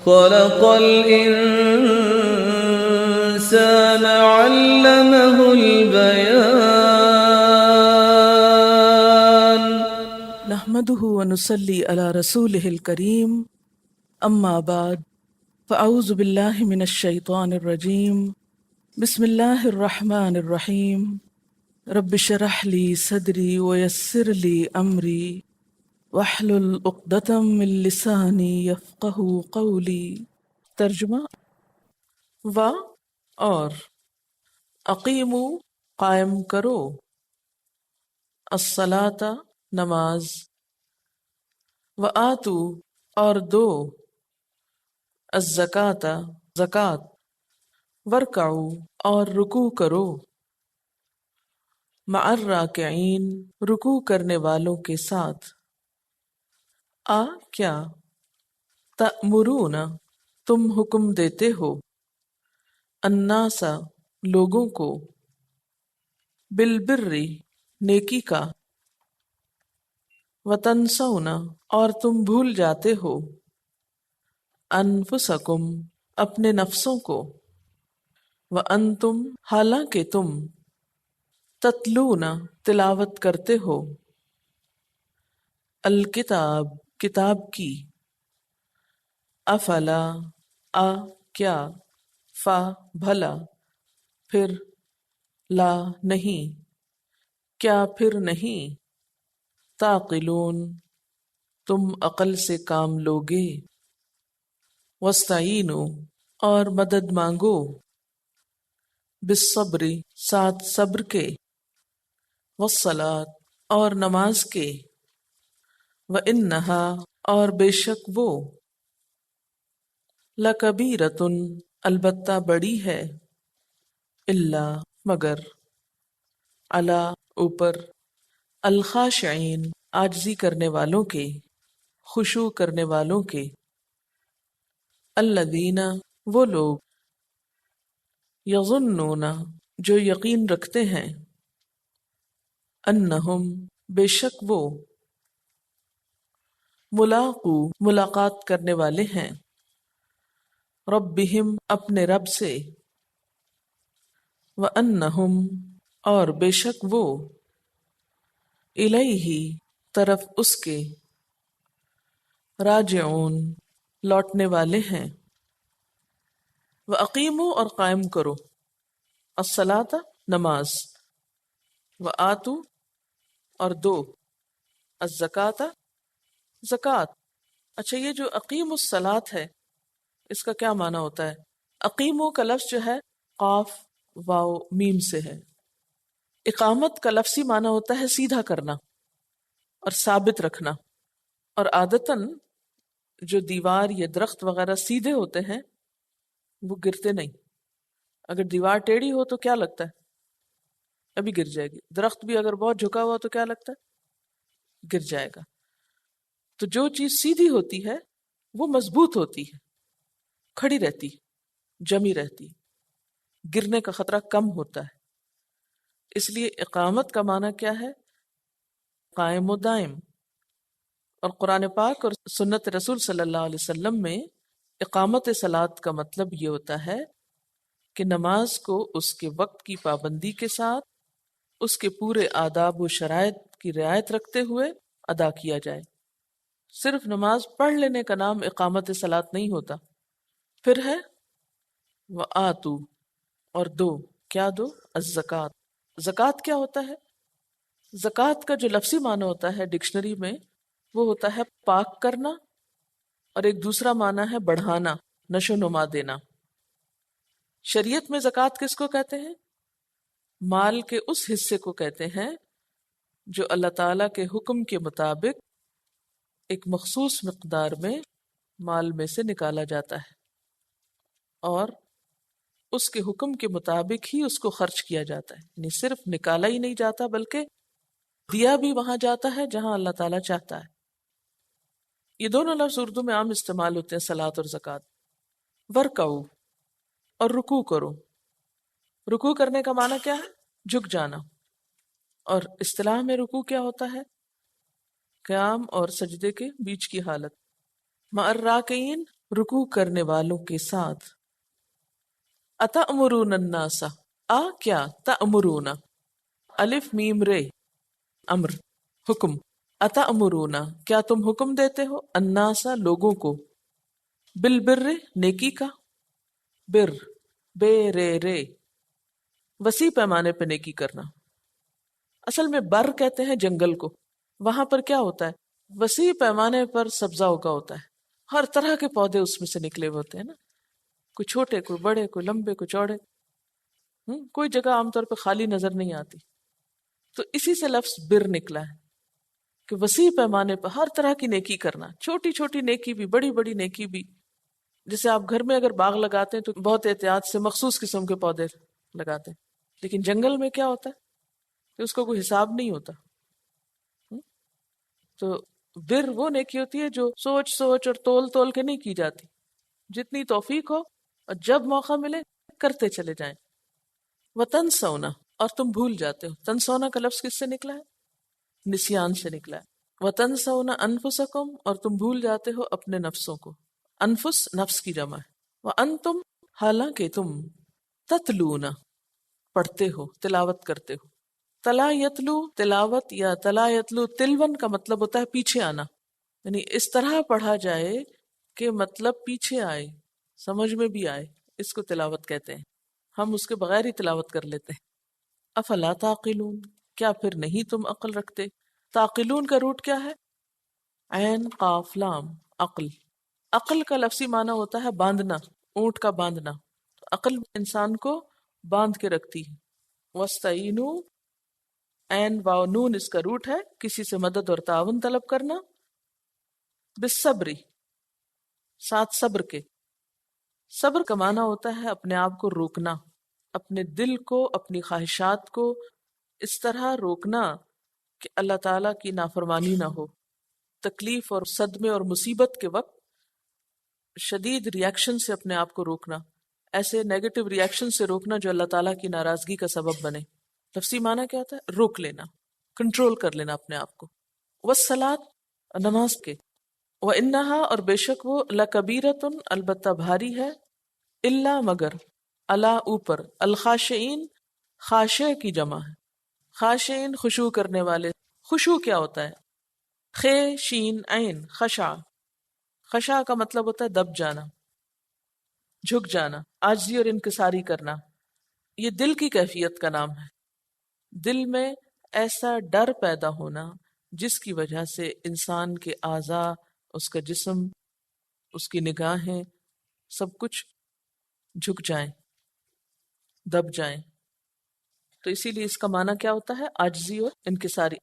خلق الإنسان علمه البيان نحمده ونصلي على رسوله الكريم اما بعد فاعوذ بالله من الشيطان الرجيم بسم الله الرحمن الرحيم رب اشرح لي صدري ويسر لي امري واحلل عقدة من لساني يفقهوا قولي۔ ترجمہ و اور اقیمو قائم کرو، الصلاۃ نماز، و آتو اور دو، الزکاۃ زکوٰۃ، ورکعو اور رکوع کرو، مع الراکعین رکوع کرنے والوں کے ساتھ، کیا تأمرون تم حکم دیتے ہو، الناس لوگوں کو، بالبر نیکی کا، وتنسون اور تم بھول جاتے ہو، انفسکم اپنے نفسوں کو، وانتم حالانکہ تم، تتلون تلاوت کرتے ہو، الکتاب کتاب کی، افلا کیا، بھلا، پھر، لا نہیں، کیا پھر نہیں، تعقلون تم عقل سے کام لوگے، واستعینوا اور مدد مانگو، بالصبر ساتھ صبر کے، والصلاۃ اور نماز کے، وانہا اور بے شک وہ، لکبیرۃ البتہ بڑی ہے، الا مگر، علی اوپر، الخاشعین عاجزی کرنے والوں کے، خشوع کرنے والوں کے، الذین وہ لوگ، یظنون جو یقین رکھتے ہیں، انہم بے شک وہ، ملاقو ملاقات کرنے والے ہیں، ربہم اپنے رب سے، وانہم اور بے شک وہ، الیہ طرف اس کے، راجعون لوٹنے والے ہیں، واقیموا اور قائم کرو، الصلاۃ نماز، وآتوا اور دو، الزکاۃ زکوٰۃ۔ اچھا، یہ جو اقیم الصلاۃ ہے اس کا کیا معنی ہوتا ہے؟ اقیمو کا لفظ جو ہے قاف واو میم سے ہے۔ اقامت کا لفظی معنی ہوتا ہے سیدھا کرنا اور ثابت رکھنا، اور عادتاً جو دیوار یا درخت وغیرہ سیدھے ہوتے ہیں وہ گرتے نہیں۔ اگر دیوار ٹیڑھی ہو تو کیا لگتا ہے؟ ابھی گر جائے گی۔ درخت بھی اگر بہت جھکا ہوا تو کیا لگتا ہے؟ گر جائے گا۔ تو جو چیز سیدھی ہوتی ہے وہ مضبوط ہوتی ہے، کھڑی رہتی، جمی رہتی، گرنے کا خطرہ کم ہوتا ہے۔ اس لیے اقامت کا معنی کیا ہے؟ قائم و دائم۔ اور قرآن پاک اور سنت رسول صلی اللہ علیہ وسلم میں اقامت صلاۃ کا مطلب یہ ہوتا ہے کہ نماز کو اس کے وقت کی پابندی کے ساتھ، اس کے پورے آداب و شرائط کی رعایت رکھتے ہوئے ادا کیا جائے۔ صرف نماز پڑھ لینے کا نام اقامت صلاۃ نہیں ہوتا۔ پھر ہے وآتو اور دو، کیا دو؟ الزکاۃ۔ زکوٰۃ کیا ہوتا ہے؟ زکوٰۃ کا جو لفظی معنی ہوتا ہے ڈکشنری میں وہ ہوتا ہے پاک کرنا، اور ایک دوسرا معنی ہے بڑھانا، نشو نما دینا۔ شریعت میں زکوٰۃ کس کو کہتے ہیں؟ مال کے اس حصے کو کہتے ہیں جو اللہ تعالیٰ کے حکم کے مطابق ایک مخصوص مقدار میں مال میں سے نکالا جاتا ہے، اور اس کے حکم کے مطابق ہی اس کو خرچ کیا جاتا ہے۔ یعنی صرف نکالا ہی نہیں جاتا بلکہ دیا بھی وہاں جاتا ہے جہاں اللہ تعالیٰ چاہتا ہے۔ یہ دونوں لفظ اردو میں عام استعمال ہوتے ہیں، صلاۃ اور زکوٰۃ۔ ورکعو اور رکوع کرو۔ رکوع کرنے کا معنی کیا ہے؟ جھک جانا۔ اور اصطلاح میں رکوع کیا ہوتا ہے؟ قیام اور سجدے کے بیچ کی حالت۔ مع الراکعین رکوع کرنے والوں کے ساتھ. اتأمرون الناس، کیا، تأمرون، الف میم رے، امر، حکم. اتأمرون کیا تم حکم دیتے ہو، الناس لوگوں کو، بالبر نیکی کا، بر بے رے رے، وسیع پیمانے پہ نیکی کرنا. اصل میں بر کہتے ہیں جنگل کو. وہاں پر کیا ہوتا ہے، وسیع پیمانے پر سبزہ اگا ہوتا ہے، ہر طرح کے پودے اس میں سے نکلے ہوئے ہوتے ہیں نا، کوئی چھوٹے کوئی بڑے کوئی لمبے کوئی چوڑے. کوئی جگہ عام طور پہ خالی نظر نہیں آتی. تو اسی سے لفظ بر نکلا ہے کہ وسیع پیمانے پر ہر طرح کی نیکی کرنا، چھوٹی چھوٹی نیکی بھی بڑی بڑی نیکی بھی. جیسے آپ گھر میں اگر باغ لگاتے ہیں تو بہت احتیاط سے مخصوص قسم کے پودے لگاتے ہیں، لیکن جنگل میں کیا ہوتا ہے کہ اس کو کوئی حساب نہیں ہوتا. تو بر وہ نیکی ہوتی ہے جو سوچ سوچ اور تول تول کے نہیں کی جاتی، جتنی توفیق ہو اور جب موقع ملے کرتے چلے جائیں. وَتَنْسَوْنَ اور تم بھول جاتے ہو. تنسونا کا لفظ کس سے نکلا ہے، نسیان سے نکلا ہے. وَتَنْسَوْنَ أَنفُسَكُمْ اور تم بھول جاتے ہو اپنے نفسوں کو. انفس نفس کی جمع ہے. وَأَنْتُمْ حالانکہ تم تتلون پڑھتے ہو تلاوت کرتے ہو. تلا یتلو تلاوت یا تلا یتلو تلون کا مطلب ہوتا ہے پیچھے آنا، یعنی اس طرح پڑھا جائے کہ مطلب پیچھے آئے، سمجھ میں بھی آئے، اس کو تلاوت کہتے ہیں. ہم اس کے بغیر ہی تلاوت کر لیتے ہیں. افلا تعقلون کیا پھر نہیں تم عقل رکھتے. تعقلون کا روٹ کیا ہے، عین قاف لام عقل. عقل کا لفظی معنی ہوتا ہے باندھنا، اونٹ کا باندھنا. عقل انسان کو باندھ کے رکھتی ہے. وَاسْتَعِینُوا عین واو نون اس کا روٹ ہے، کسی سے مدد اور تعاون طلب کرنا. بالصبر ساتھ صبر کے. صبر کا معنی ہوتا ہے اپنے آپ کو روکنا، اپنے دل کو اپنی خواہشات کو اس طرح روکنا کہ اللہ تعالیٰ کی نافرمانی نہ ہو. تکلیف اور صدمے اور مصیبت کے وقت شدید ریاکشن سے اپنے آپ کو روکنا، ایسے نیگیٹو ریاکشن سے روکنا جو اللہ تعالیٰ کی ناراضگی کا سبب بنے. لفظی معنی کیا ہوتا ہے، روک لینا، کنٹرول کر لینا اپنے آپ کو. والصلاۃ نماز کے. وَإِنَّهَا اور بے شک وہ لَكَبِيرَةٌ البتہ بھاری ہے، الا مگر، الا اوپر، الخاشعین خاشع کی جمع ہے. خاشعین خشوع کرنے والے. خشوع کیا ہوتا ہے، خے شین عین خشع. خشع کا مطلب ہوتا ہے دب جانا، جھک جانا، عاجزی اور انکساری کرنا. یہ دل کی کیفیت کا نام ہے. دل میں ایسا ڈر پیدا ہونا جس کی وجہ سے انسان کے اعضاء، اس کا جسم، اس کی نگاہیں، سب کچھ جھک جائیں، دب جائیں. تو اسی لیے اس کا معنی کیا ہوتا ہے، عاجزی اور انکساری.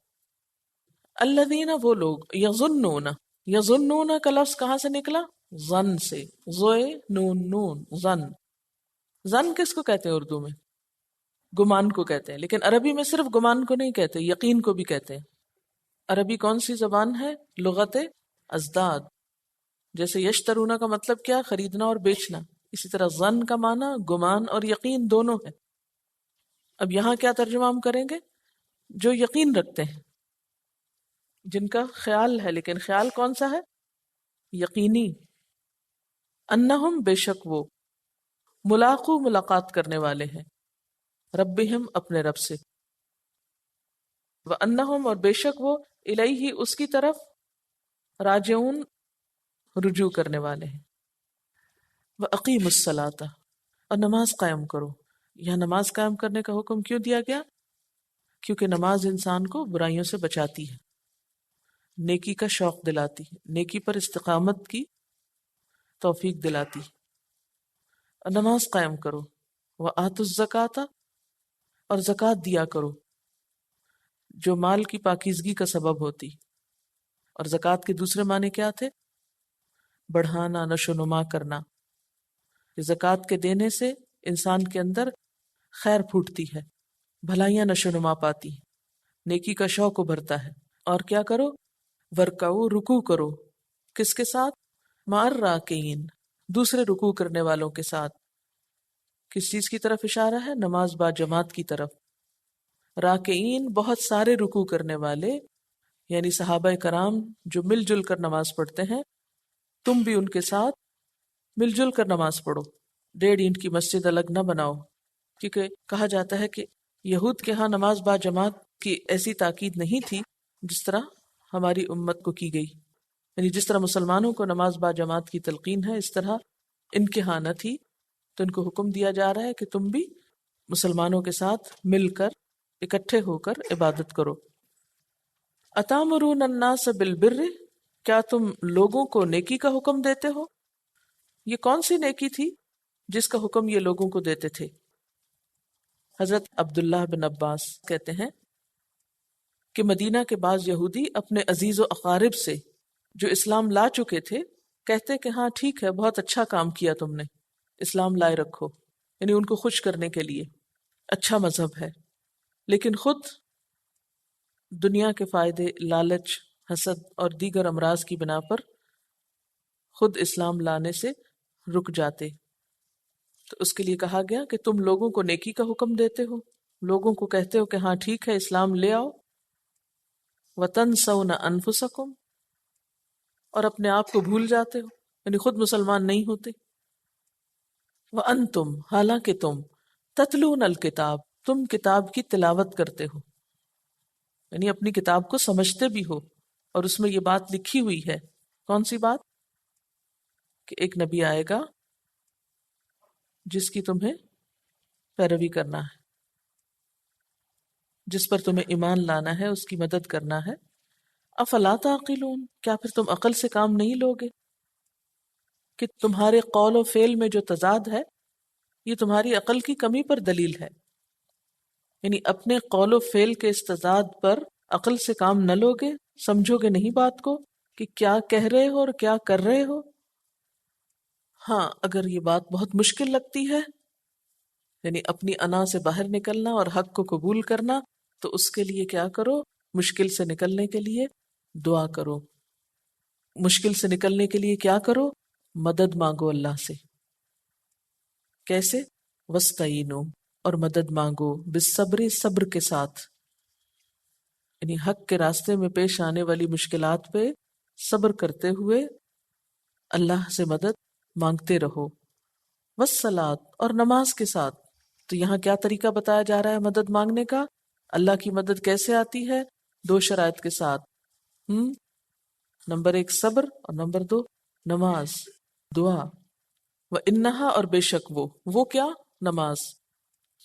الذین وہ لوگ، یظنون، یظنون کا لفظ کہاں سے نکلا، ظن سے، زوئے نون نون ظن. ظن کس کو کہتے ہیں اردو میں، گمان کو کہتے ہیں، لیکن عربی میں صرف گمان کو نہیں کہتے، یقین کو بھی کہتے ہیں. عربی کون سی زبان ہے، لغت ازداد. جیسے یشترونا کا مطلب کیا، خریدنا اور بیچنا، اسی طرح ظن کا معنی گمان اور یقین دونوں ہے. اب یہاں کیا ترجمہ ہم کریں گے، جو یقین رکھتے ہیں، جن کا خیال ہے، لیکن خیال کون سا ہے، یقینی. انہم بے شک وہ، ملاقو ملاقات کرنے والے ہیں، ربہم اپنے رب سے. وانہم اور بے شک وہ، الیہ اس کی طرف، راجعون رجوع کرنے والے ہیں. وَأَقِیمُوا الصَّلَاةَ اور نماز قائم کرو. یہاں نماز قائم کرنے کا حکم کیوں دیا گیا، کیونکہ نماز انسان کو برائیوں سے بچاتی ہے، نیکی کا شوق دلاتی ہے، نیکی پر استقامت کی توفیق دلاتی ہے. اور نماز قائم کرو. وَآتُوا الزَّکَاةَ اور زکوٰۃ دیا کرو جو مال کی پاکیزگی کا سبب ہوتی. اور زکوٰۃ کے دوسرے معنی کیا تھے، بڑھانا، نشو نما کرنا. کہ زکوٰۃ کے دینے سے انسان کے اندر خیر پھوٹتی ہے، بھلائیاں نشو نما پاتی ہیں، نیکی کا شوق ابھرتا ہے. اور کیا کرو، ورکعو رکوع کرو. کس کے ساتھ، مع الراکعین دوسرے رکوع کرنے والوں کے ساتھ. کس چیز کی طرف اشارہ ہے، نماز با جماعت کی طرف. راکعین بہت سارے رکوع کرنے والے، یعنی صحابہ کرام جو مل جل کر نماز پڑھتے ہیں، تم بھی ان کے ساتھ مل جل کر نماز پڑھو، 1.5 اینٹ کی مسجد الگ نہ بناؤ، کیونکہ کہا جاتا ہے کہ یہود کے ہاں نماز با جماعت کی ایسی تاکید نہیں تھی جس طرح ہماری امت کو کی گئی، یعنی جس طرح مسلمانوں کو نماز با جماعت کی تلقین ہے اس طرح ان کے ہاں نہ تھی، تو ان کو حکم دیا جا رہا ہے کہ تم بھی مسلمانوں کے ساتھ مل کر اکٹھے ہو کر عبادت کرو۔ اتامرون الناس بالبر، کیا تم لوگوں کو نیکی کا حکم دیتے ہو؟ یہ کون سی نیکی تھی جس کا حکم یہ لوگوں کو دیتے تھے؟ حضرت عبداللہ بن عباس کہتے ہیں کہ مدینہ کے بعض یہودی اپنے عزیز و اقارب سے جو اسلام لا چکے تھے کہتے کہ ہاں ٹھیک ہے، بہت اچھا کام کیا تم نے، اسلام لائے رکھو، یعنی ان کو خوش کرنے کے لیے، اچھا مذہب ہے، لیکن خود دنیا کے فائدے، لالچ، حسد اور دیگر امراض کی بنا پر خود اسلام لانے سے رک جاتے۔ تو اس کے لیے کہا گیا کہ تم لوگوں کو نیکی کا حکم دیتے ہو، لوگوں کو کہتے ہو کہ ہاں ٹھیک ہے اسلام لے آؤ، وَتَنْسَوْنَ أَنفُسَكُمْ، اور اپنے آپ کو بھول جاتے ہو، یعنی خود مسلمان نہیں ہوتے۔ وَأَنْتُمْ، حالانکہ تم تتلون الکتاب، تم کتاب کی تلاوت کرتے ہو، یعنی اپنی کتاب کو سمجھتے بھی ہو، اور اس میں یہ بات لکھی ہوئی ہے۔ کون سی بات؟ کہ ایک نبی آئے گا جس کی تمہیں پیروی کرنا ہے، جس پر تمہیں ایمان لانا ہے، اس کی مدد کرنا ہے۔ افلا تعقلون، کیا پھر تم عقل سے کام نہیں لوگے؟ کہ تمہارے قول و فعل میں جو تضاد ہے یہ تمہاری عقل کی کمی پر دلیل ہے، یعنی اپنے قول و فعل کے اس تضاد پر عقل سے کام نہ لوگے، سمجھو گے نہیں بات کو کہ کیا کہہ رہے ہو اور کیا کر رہے ہو۔ ہاں اگر یہ بات بہت مشکل لگتی ہے، یعنی اپنی انا سے باہر نکلنا اور حق کو قبول کرنا، تو اس کے لیے کیا کرو؟ مشکل سے نکلنے کے لیے دعا کرو، مشکل سے نکلنے کے لیے کیا کرو؟ مدد مانگو اللہ سے۔ کیسے؟ وَاسْتَعِینُوا، اور مدد مانگو بالصبر، صبر کے ساتھ، یعنی حق کے راستے میں پیش آنے والی مشکلات پہ صبر کرتے ہوئے اللہ سے مدد مانگتے رہو۔ والصلاۃ، اور نماز کے ساتھ۔ تو یہاں کیا طریقہ بتایا جا رہا ہے مدد مانگنے کا؟ اللہ کی مدد کیسے آتی ہے؟ 2 شرائط کے ساتھ۔ نمبر 1 صبر، اور نمبر 2 نماز، دعا۔ وَإِنَّهَا، اور بے شک وہ کیا؟ نماز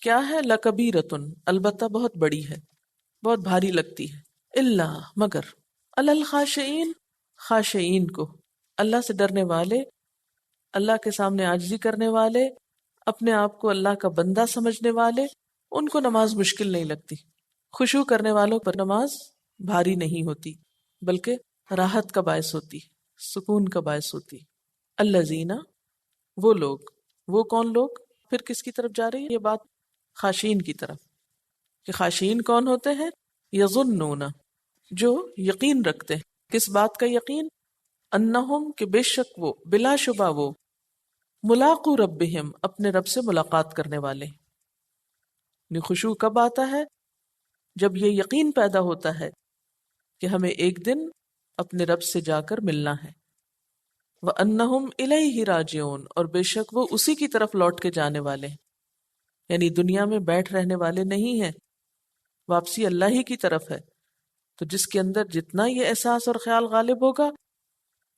کیا ہے؟ لَكَبِيرَةٌ، البتہ بہت بڑی ہے، بہت بھاری لگتی ہے۔ إِلَّا، مگر، عَلَى الْخَاشِعِينَ، خاشعین کو، اللہ سے ڈرنے والے، اللہ کے سامنے عاجزی کرنے والے، اپنے آپ کو اللہ کا بندہ سمجھنے والے، ان کو نماز مشکل نہیں لگتی۔ خشوع کرنے والوں پر نماز بھاری نہیں ہوتی، بلکہ راحت کا باعث ہوتی، سکون کا باعث ہوتی۔ الذین، وہ لوگ، وہ کون لوگ؟ پھر کس کی طرف جا رہی ہے یہ بات؟ خاشعین کی طرف۔ کہ خاشعین کون ہوتے ہیں؟ یظنون، جو یقین رکھتے ہیں۔ کس بات کا یقین؟ انہم، کہ بے شک وہ، بلا شبہ وہ، ملاقو ربہم، اپنے رب سے ملاقات کرنے والے۔ یعنی خشوع کب آتا ہے؟ جب یہ یقین پیدا ہوتا ہے کہ ہمیں ایک دن اپنے رب سے جا کر ملنا ہے۔ وَأَنَّهُمْ إِلَيْهِ رَاجِعُونَ، اور بے شک وہ اسی کی طرف لوٹ کے جانے والے ہیں، یعنی دنیا میں بیٹھ رہنے والے نہیں ہیں، واپسی اللہ ہی کی طرف ہے۔ تو جس کے اندر جتنا یہ احساس اور خیال غالب ہوگا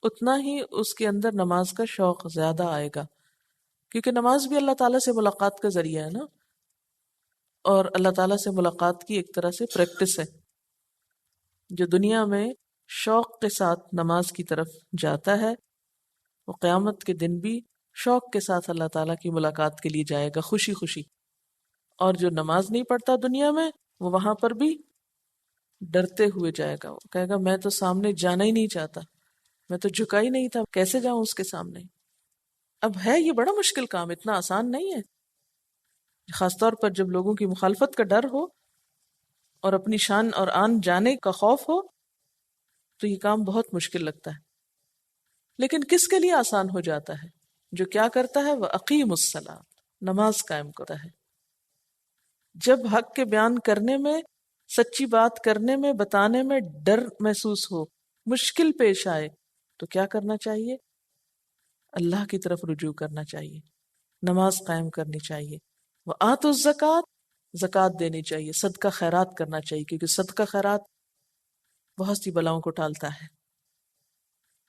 اتنا ہی اس کے اندر نماز کا شوق زیادہ آئے گا، کیونکہ نماز بھی اللہ تعالیٰ سے ملاقات کا ذریعہ ہے نا، اور اللہ تعالیٰ سے ملاقات کی ایک طرح سے پریکٹس ہے۔ جو دنیا میں شوق کے ساتھ نماز کی طرف جاتا ہے وہ قیامت کے دن بھی شوق کے ساتھ اللہ تعالیٰ کی ملاقات کے لیے جائے گا، خوشی خوشی۔ اور جو نماز نہیں پڑھتا دنیا میں، وہ وہاں پر بھی ڈرتے ہوئے جائے گا، وہ کہے گا میں تو سامنے جانا ہی نہیں چاہتا، میں تو جھکا ہی نہیں تھا، کیسے جاؤں اس کے سامنے۔ اب ہے یہ بڑا مشکل کام، اتنا آسان نہیں ہے، خاص طور پر جب لوگوں کی مخالفت کا ڈر ہو اور اپنی شان اور آن جانے کا خوف ہو تو یہ کام بہت مشکل لگتا ہے۔ لیکن کس کے لیے آسان ہو جاتا ہے؟ جو کیا کرتا ہے؟ وَأَقِیمُ الصَّلَاةَ، نماز قائم کرتا ہے۔ جب حق کے بیان کرنے میں، سچی بات کرنے میں، بتانے میں ڈر محسوس ہو، مشکل پیش آئے، تو کیا کرنا چاہیے؟ اللہ کی طرف رجوع کرنا چاہیے، نماز قائم کرنی چاہیے، وآتوا الزکوٰۃ، زکوٰۃ دینی چاہیے، صدقہ خیرات کرنا چاہیے، کیونکہ صدقہ خیرات بہت سی بلاؤں کو ٹالتا ہے،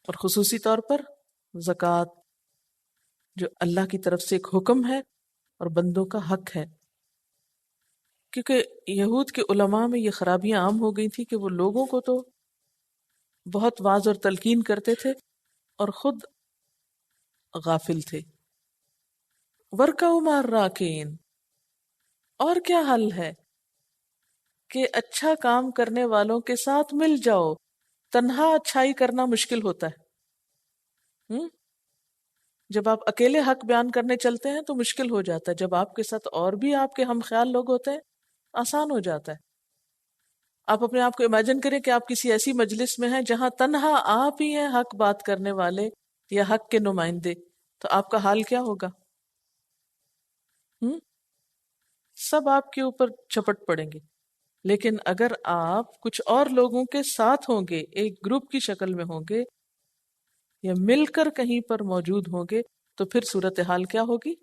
اور خصوصی طور پر زکوٰۃ جو اللہ کی طرف سے ایک حکم ہے اور بندوں کا حق ہے. کیونکہ یہود کے علماء میں یہ خرابیاں عام ہو گئی تھی کہ وہ لوگوں کو تو بہت واعظ اور تلقین کرتے تھے اور خود غافل تھے. وَارْكَعُوا مَعَ الرَّاكِعِينَ، اور کیا حل ہے کہ اچھا کام کرنے والوں کے ساتھ مل جاؤ. تنہا اچھائی کرنا مشکل ہوتا ہے. جب آپ اکیلے حق بیان کرنے چلتے ہیں تو مشکل ہو جاتا ہے، جب آپ کے ساتھ اور بھی آپ کے ہم خیال لوگ ہوتے ہیں آسان ہو جاتا ہے. آپ اپنے آپ کو امیجن کریں کہ آپ کسی ایسی مجلس میں ہیں جہاں تنہا آپ ہی ہیں حق بات کرنے والے یا حق کے نمائندے، تو آپ کا حال کیا ہوگا؟ سب آپ کے اوپر چپٹ پڑیں گے. لیکن اگر آپ کچھ اور لوگوں کے ساتھ ہوں گے، ایک گروپ کی شکل میں ہوں گے یا مل کر کہیں پر موجود ہوں گے، تو پھر صورتحال کیا ہوگی؟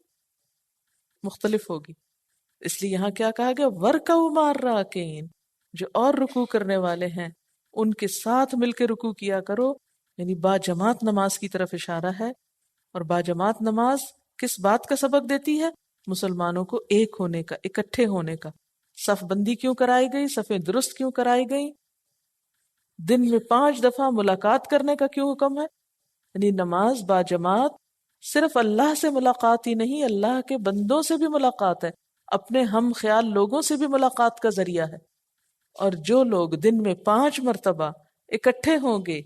مختلف ہوگی. اس لیے یہاں کیا کہا گیا؟ وَارْكَعُوا مَعَ الرَّاكِعِينَ، جو اور رکوع کرنے والے ہیں ان کے ساتھ مل کے رکوع کیا کرو. یعنی با جماعت نماز کی طرف اشارہ ہے. اور با جماعت نماز کس بات کا سبق دیتی ہے؟ مسلمانوں کو ایک ہونے کا، اکٹھے ہونے کا. صف بندی کیوں کرائی گئی؟ صفیں درست کیوں کرائی گئی؟ دن میں 5 دفعہ ملاقات کرنے کا کیوں حکم ہے؟ یعنی نماز با جماعت صرف اللہ سے ملاقات ہی نہیں، اللہ کے بندوں سے بھی ملاقات ہے، اپنے ہم خیال لوگوں سے بھی ملاقات کا ذریعہ ہے. اور جو لوگ دن میں 5 مرتبہ اکٹھے ہوں گے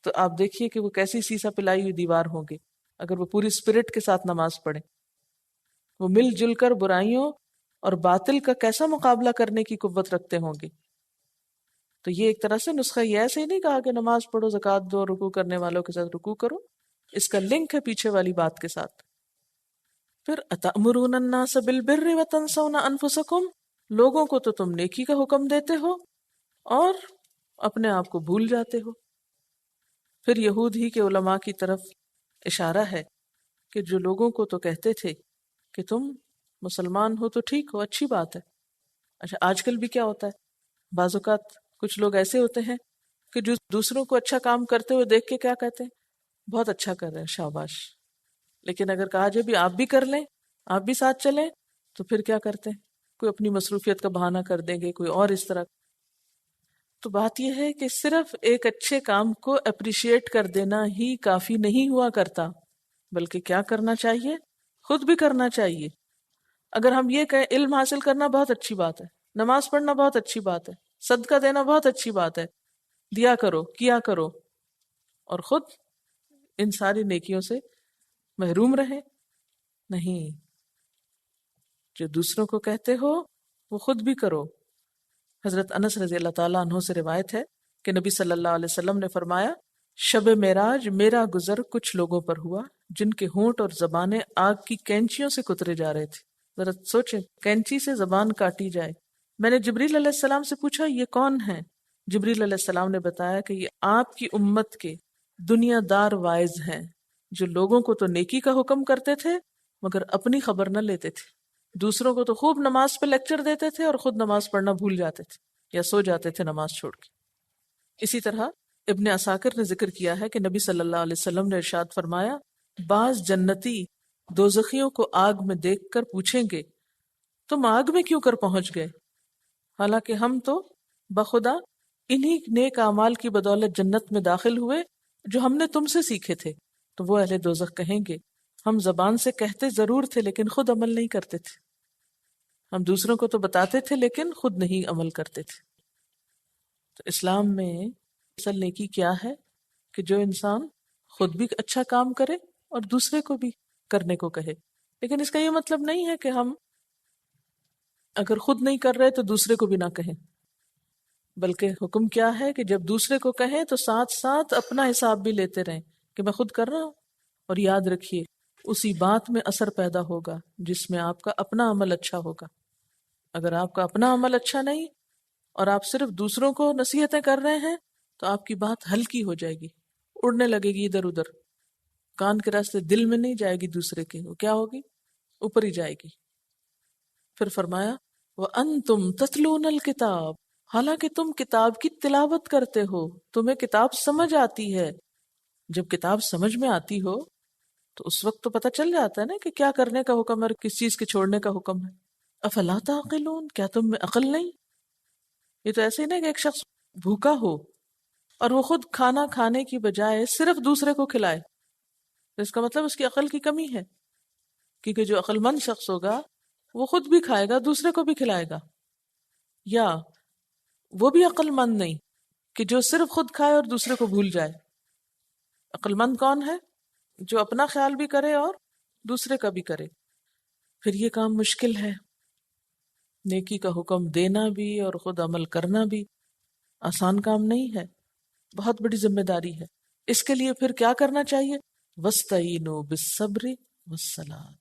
تو آپ دیکھیے کہ وہ کیسی سیسا پلائی ہوئی دیوار ہوں گے اگر وہ پوری اسپرٹ کے ساتھ نماز پڑھیں. وہ مل جل کر برائیوں اور باطل کا کیسا مقابلہ کرنے کی قوت رکھتے ہوں گے. تو یہ ایک طرح سے نسخہ یہ ایسے ہی نہیں کہا کہ نماز پڑھو، زکوٰۃ دو، رکوع کرنے والوں کے ساتھ رکوع کرو. اس کا لنک ہے پیچھے والی بات کے ساتھ. پھر اتأمرون الناس بالبر وتنسون انفسکم، لوگوں کو تو تم نیکی کا حکم دیتے ہو اور اپنے آپ کو بھول جاتے ہو. پھر یہود ہی کے علماء کی طرف اشارہ ہے کہ جو لوگوں کو تو کہتے تھے کہ تم مسلمان ہو تو ٹھیک ہو، اچھی بات ہے. اچھا آج کل بھی کیا ہوتا ہے، بعض اوقات کچھ لوگ ایسے ہوتے ہیں کہ جو دوسروں کو اچھا کام کرتے ہوئے دیکھ کے کیا کہتے ہیں؟ بہت اچھا کر رہے ہیں، شاباش. لیکن اگر کہا جائے بھی آپ بھی کر لیں، آپ بھی ساتھ چلیں، تو پھر کیا کرتے ہیں؟ کوئی اپنی مصروفیت کا بہانہ کر دیں گے، کوئی اور اس طرح. تو بات یہ ہے کہ صرف ایک اچھے کام کو اپریشیٹ کر دینا ہی کافی نہیں ہوا کرتا، بلکہ کیا کرنا چاہیے؟ خود بھی کرنا چاہیے. اگر ہم یہ کہیں علم حاصل کرنا بہت اچھی بات ہے، نماز پڑھنا بہت اچھی بات ہے، صدقہ دینا بہت اچھی بات ہے، دیا کرو، کیا کرو، اور خود ان ساری نیکیوں سے محروم رہے؟ نہیں، جو دوسروں کو کہتے ہو وہ خود بھی کرو. حضرت انس رضی اللہ تعالیٰ عنہ سے روایت ہے کہ نبی صلی اللہ علیہ وسلم نے فرمایا، شب معراج میرا گزر کچھ لوگوں پر ہوا جن کے ہونٹ اور زبانیں آگ کی کینچیوں سے کترے جا رہے تھے. ذرا سوچیں، کینچی سے زبان کاٹی جائے. میں نے جبریل علیہ السلام سے پوچھا یہ کون ہیں؟ جبریل علیہ السلام نے بتایا کہ یہ آپ کی امت کے دنیا دار وائز ہیں جو لوگوں کو تو نیکی کا حکم کرتے تھے مگر اپنی خبر نہ لیتے تھے. دوسروں کو تو خوب نماز پہ لیکچر دیتے تھے اور خود نماز پڑھنا بھول جاتے تھے یا سو جاتے تھے نماز چھوڑ کے. اسی طرح ابن عساکر نے ذکر کیا ہے کہ نبی صلی اللہ علیہ وسلم نے ارشاد فرمایا، بعض جنتی دوزخیوں کو آگ میں دیکھ کر پوچھیں گے تم آگ میں کیوں کر پہنچ گئے، حالانکہ ہم تو بخدا انہی نیک اعمال کی بدولت جنت میں داخل ہوئے جو ہم نے تم سے سیکھے تھے. تو وہ اہل دوزخ کہیں گے ہم زبان سے کہتے ضرور تھے لیکن خود عمل نہیں کرتے تھے، ہم دوسروں کو تو بتاتے تھے لیکن خود نہیں عمل کرتے تھے. تو اسلام میں اصل نیکی کیا ہے کہ جو انسان خود بھی اچھا کام کرے اور دوسرے کو بھی کرنے کو کہے. لیکن اس کا یہ مطلب نہیں ہے کہ ہم اگر خود نہیں کر رہے تو دوسرے کو بھی نہ کہیں، بلکہ حکم کیا ہے کہ جب دوسرے کو کہیں تو ساتھ ساتھ اپنا حساب بھی لیتے رہیں کہ میں خود کر رہا ہوں. اور یاد رکھیے اسی بات میں اثر پیدا ہوگا جس میں آپ کا اپنا عمل اچھا ہوگا. اگر آپ کا اپنا عمل اچھا نہیں اور آپ صرف دوسروں کو نصیحتیں کر رہے ہیں تو آپ کی بات ہلکی ہو جائے گی، اڑنے لگے گی ادھر ادھر. کان کے راستے دل میں نہیں جائے گی دوسرے کے، وہ کیا ہوگی؟ اوپر ہی جائے گی۔ پھر فرمایا وَأَنْتُمْ تَتْلُونَ الْكِتَابَ، حالانکہ تم کتاب کی تلاوت کرتے ہو، تمہیں کتاب سمجھ آتی ہے۔ جب کتاب سمجھ میں آتی ہو تو اس وقت تو پتہ چل جاتا ہے نا کہ کیا کرنے کا حکم ہے اور کس چیز کے چھوڑنے کا حکم ہے۔ افلا تعقلون، کیا تم میں عقل نہیں؟ یہ تو ایسے ہی نہیں کہ ایک شخص بھوکا ہو اور وہ خود کھانا کھانے کی بجائے صرف دوسرے کو کھلائے، تو اس کا مطلب اس کی عقل کی کمی ہے، کیونکہ جو عقل مند شخص ہوگا وہ خود بھی کھائے گا، دوسرے کو بھی کھلائے گا۔ یا وہ بھی عقل مند نہیں کہ جو صرف خود کھائے اور دوسرے کو بھول جائے۔ عقل مند کون ہے؟ جو اپنا خیال بھی کرے اور دوسرے کا بھی کرے۔ پھر یہ کام مشکل ہے، نیکی کا حکم دینا بھی اور خود عمل کرنا بھی آسان کام نہیں ہے، بہت بڑی ذمہ داری ہے۔ اس کے لیے پھر کیا کرنا چاہیے؟ وَاسْتَعِینُوا بِالصَّبْرِ وَالصَّلَاةِ،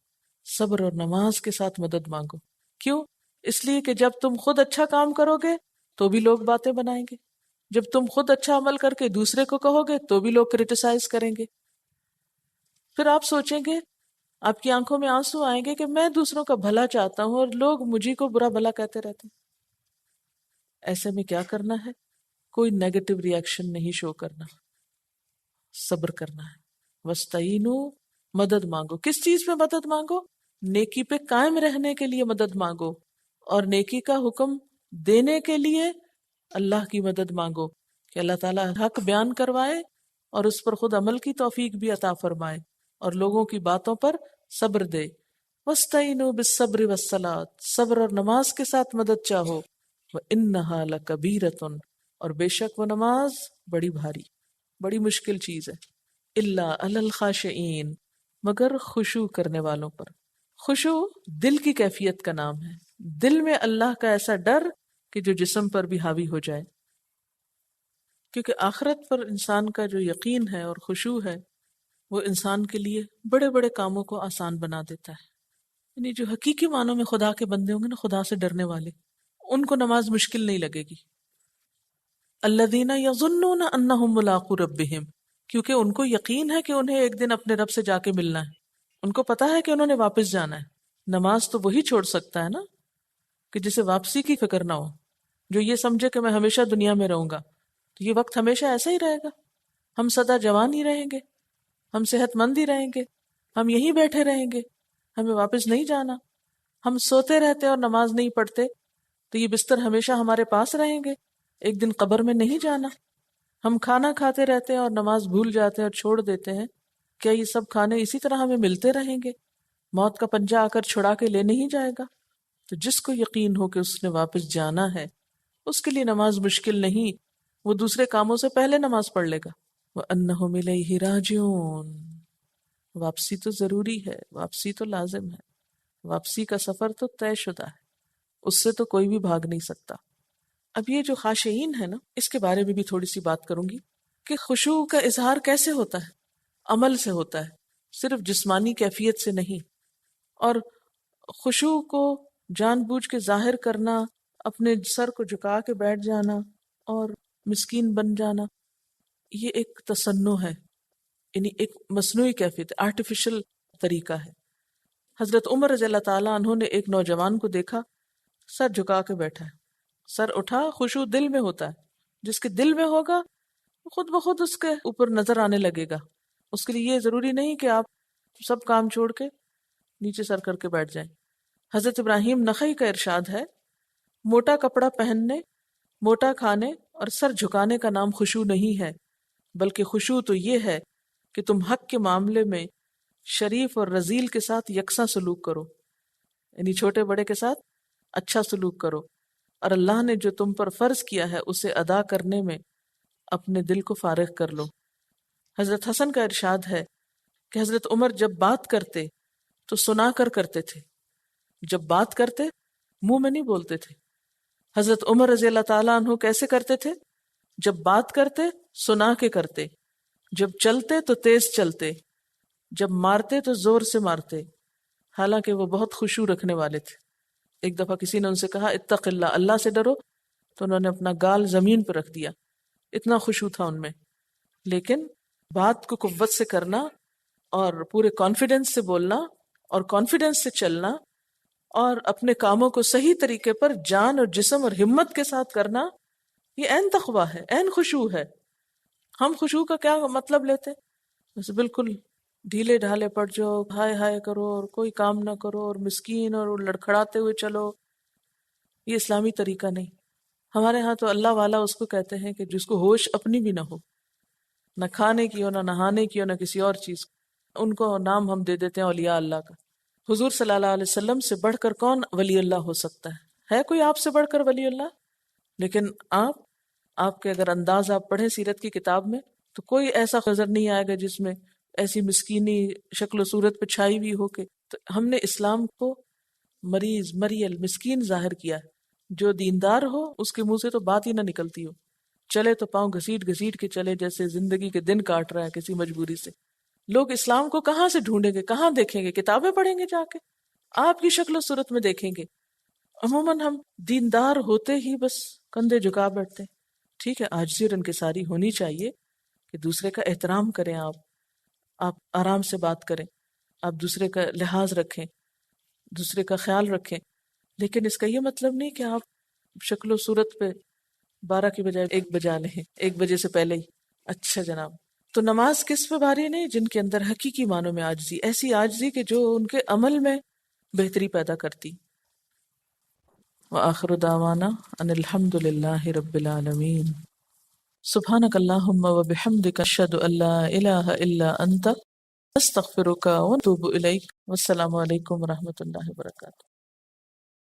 صبر اور نماز کے ساتھ مدد مانگو۔ کیوں؟ اس لیے کہ جب تم خود اچھا کام کرو گے تو بھی لوگ باتیں بنائیں گے، جب تم خود اچھا عمل کر کے دوسرے کو کہو گے تو بھی لوگ کرٹیسائز کریں گے۔ پھر آپ سوچیں گے، آپ کی آنکھوں میں آنسو آئیں گے کہ میں دوسروں کا بھلا چاہتا ہوں اور لوگ مجھے کو برا بھلا کہتے رہتے ہیں۔ ایسے میں کیا کرنا ہے؟ کوئی نیگیٹو ری ایکشن نہیں شو کرنا، صبر کرنا ہے۔ وَاسْتَعِینُوا، مدد مانگو۔ کس چیز پہ مدد مانگو؟ نیکی پہ قائم رہنے کے لیے مدد مانگو، اور نیکی کا حکم دینے کے لیے اللہ کی مدد مانگو کہ اللہ تعالیٰ حق بیان کروائے اور اس پر خود عمل کی توفیق بھی عطا فرمائے اور لوگوں کی باتوں پر صبر دے۔ وَاسْتَعِینُوا بِالصَّبْرِ وَالصَّلَاةِ، صبر اور نماز کے ساتھ مدد چاہو۔ وَإِنَّهَا لَكَبِيرَةٌ، اور بے شک وہ نماز بڑی بھاری، بڑی مشکل چیز ہے۔ إِلَّا عَلَى الْخَاشِعِينَ، مگر خشوع کرنے والوں پر۔ خشوع دل کی کیفیت کا نام ہے، دل میں اللہ کا ایسا ڈر کہ جو جسم پر بھی حاوی ہو جائے، کیونکہ آخرت پر انسان کا جو یقین ہے اور خشوع ہے وہ انسان کے لیے بڑے بڑے کاموں کو آسان بنا دیتا ہے۔ یعنی جو حقیقی معنوں میں خدا کے بندے ہوں گے نا، خدا سے ڈرنے والے، ان کو نماز مشکل نہیں لگے گی۔ الذین یظنون انہم ملاقو ربہم، کیونکہ ان کو یقین ہے کہ انہیں ایک دن اپنے رب سے جا کے ملنا ہے، ان کو پتا ہے کہ انہوں نے واپس جانا ہے۔ نماز تو وہی چھوڑ سکتا ہے نا کہ جسے واپسی کی فکر نہ ہو، جو یہ سمجھے کہ میں ہمیشہ دنیا میں رہوں گا، تو یہ وقت ہمیشہ ایسا ہی رہے گا، ہم سدا جوان ہی رہیں گے، ہم صحت مند ہی رہیں گے، ہم یہیں بیٹھے رہیں گے، ہمیں واپس نہیں جانا۔ ہم سوتے رہتے اور نماز نہیں پڑھتے تو یہ بستر ہمیشہ ہمارے پاس رہیں گے، ایک دن قبر میں نہیں جانا۔ ہم کھانا کھاتے رہتے ہیں اور نماز بھول جاتے ہیں اور چھوڑ دیتے ہیں، کیا یہ سب کھانے اسی طرح ہمیں ملتے رہیں گے؟ موت کا پنجہ آ کر چھڑا کے لے نہیں جائے گا؟ تو جس کو یقین ہو کہ اس نے واپس جانا ہے، اس کے لیے نماز مشکل نہیں، وہ دوسرے کاموں سے پہلے نماز پڑھ لے گا۔ وَأَنَّهُمْ إِلَيْهِ رَاجِعُونَ، واپسی تو ضروری ہے، واپسی تو لازم ہے، واپسی کا سفر تو طے شدہ ہے، اس سے تو کوئی بھی بھاگ نہیں سکتا۔ اب یہ جو خاشعین ہے نا، اس کے بارے میں بھی تھوڑی سی بات کروں گی کہ خشوع کا اظہار کیسے ہوتا ہے؟ عمل سے ہوتا ہے، صرف جسمانی کیفیت سے نہیں۔ اور خشوع کو جان بوجھ کے ظاہر کرنا، اپنے سر کو جھکا کے بیٹھ جانا اور مسکین بن جانا، یہ ایک تصنع ہے، یعنی ایک مصنوعی کیفیت، آرٹیفیشل طریقہ ہے۔ حضرت عمر رضی اللہ تعالیٰ عنہ نے ایک نوجوان کو دیکھا، سر جھکا کے بیٹھا ہے، سر اٹھا، خشوع دل میں ہوتا ہے، جس کے دل میں ہوگا خود بخود اس کے اوپر نظر آنے لگے گا۔ اس کے لیے یہ ضروری نہیں کہ آپ سب کام چھوڑ کے نیچے سر کر کے بیٹھ جائیں۔ حضرت ابراہیم نخعی کا ارشاد ہے، موٹا کپڑا پہننے، موٹا کھانے اور سر جھکانے کا نام خشوع نہیں ہے، بلکہ خشوع تو یہ ہے کہ تم حق کے معاملے میں شریف اور رذیل کے ساتھ یکساں سلوک کرو، یعنی چھوٹے بڑے کے ساتھ اچھا سلوک کرو، اور اللہ نے جو تم پر فرض کیا ہے اسے ادا کرنے میں اپنے دل کو فارغ کر لو۔ حضرت حسن کا ارشاد ہے کہ حضرت عمر جب بات کرتے تو سنا کر کرتے تھے، جب بات کرتے منہ میں نہیں بولتے تھے۔ حضرت عمر رضی اللہ تعالیٰ عنہ کیسے کرتے تھے؟ جب بات کرتے سنا کے کرتے، جب چلتے تو تیز چلتے، جب مارتے تو زور سے مارتے، حالانکہ وہ بہت خشوع رکھنے والے تھے۔ ایک دفعہ کسی نے ان سے کہا اتق اللہ، اللہ سے ڈرو، تو انہوں نے اپنا گال زمین پہ رکھ دیا، اتنا خشوع تھا ان میں۔ لیکن بات کو قوت سے کرنا اور پورے کانفیڈنس سے بولنا اور کانفیڈنس سے چلنا اور اپنے کاموں کو صحیح طریقے پر جان اور جسم اور ہمت کے ساتھ کرنا، یہ عین تقویٰ ہے، عین خشوع ہے۔ ہم خشوع کا کیا مطلب لیتے ہیں؟ بس بالکل ڈھیلے ڈھالے پڑ جاؤ، ہائے ہائے کرو اور کوئی کام نہ کرو اور مسکین اور لڑکھڑاتے ہوئے چلو، یہ اسلامی طریقہ نہیں۔ ہمارے ہاں تو اللہ والا اس کو کہتے ہیں کہ جس کو ہوش اپنی بھی نہ ہو، نہ کھانے کی ہو، نہ نہانے کی ہو، نہ کسی اور چیز، ان کو نام ہم دے دیتے ہیں اولیاء اللہ کا۔ حضور صلی اللہ علیہ وسلم سے بڑھ کر کون ولی اللہ ہو سکتا ہے کوئی آپ سے بڑھ کر ولی اللہ؟ لیکن آپ کے اگر انداز آپ پڑھیں سیرت کی کتاب میں تو کوئی ایسا نظر نہیں آئے گا جس میں ایسی مسکینی شکل و صورت پہ چھائی ہوئی ہو کہ تو ہم نے اسلام کو مریض، مریل، مسکین ظاہر کیا ہے۔ جو دیندار ہو اس کے منہ سے تو بات ہی نہ نکلتی ہو، چلے تو پاؤں گھسیٹ گھسیٹ کے چلے جیسے زندگی کے دن کاٹ رہا ہے کسی مجبوری سے۔ لوگ اسلام کو کہاں سے ڈھونڈیں گے، کہاں دیکھیں گے؟ کتابیں پڑھیں گے جا کے، آپ کی شکل و صورت میں دیکھیں گے۔ عموماً ہم دیندار ہوتے ہی بس کندھے جھکا بیٹھتے ہیں۔ ٹھیک ہے، عاجزی اور انکساری ہونی چاہیے کہ دوسرے کا احترام کریں، آپ آرام سے بات کریں، آپ دوسرے کا لحاظ رکھیں، دوسرے کا خیال رکھیں، لیکن اس کا یہ مطلب نہیں کہ آپ شکل و صورت پہ 12 کی بجائے 1 بجا لیں، 1 بجے سے پہلے ہی۔ اچھا جناب، تو نماز کس پہ بھاری نہیں؟ جن کے اندر حقیقی معنوں میں عاجزی، ایسی عاجزی کہ جو ان کے عمل میں بہتری پیدا کرتی۔ وآخر دعوانا ان الحمد للہ رب العالمین۔ سبحانک اللہم وبحمدک اشہد ان لا الہ الا انت استغفرک واتوب الیک۔ والسلام علیکم ورحمۃ اللہ وبرکاتہ۔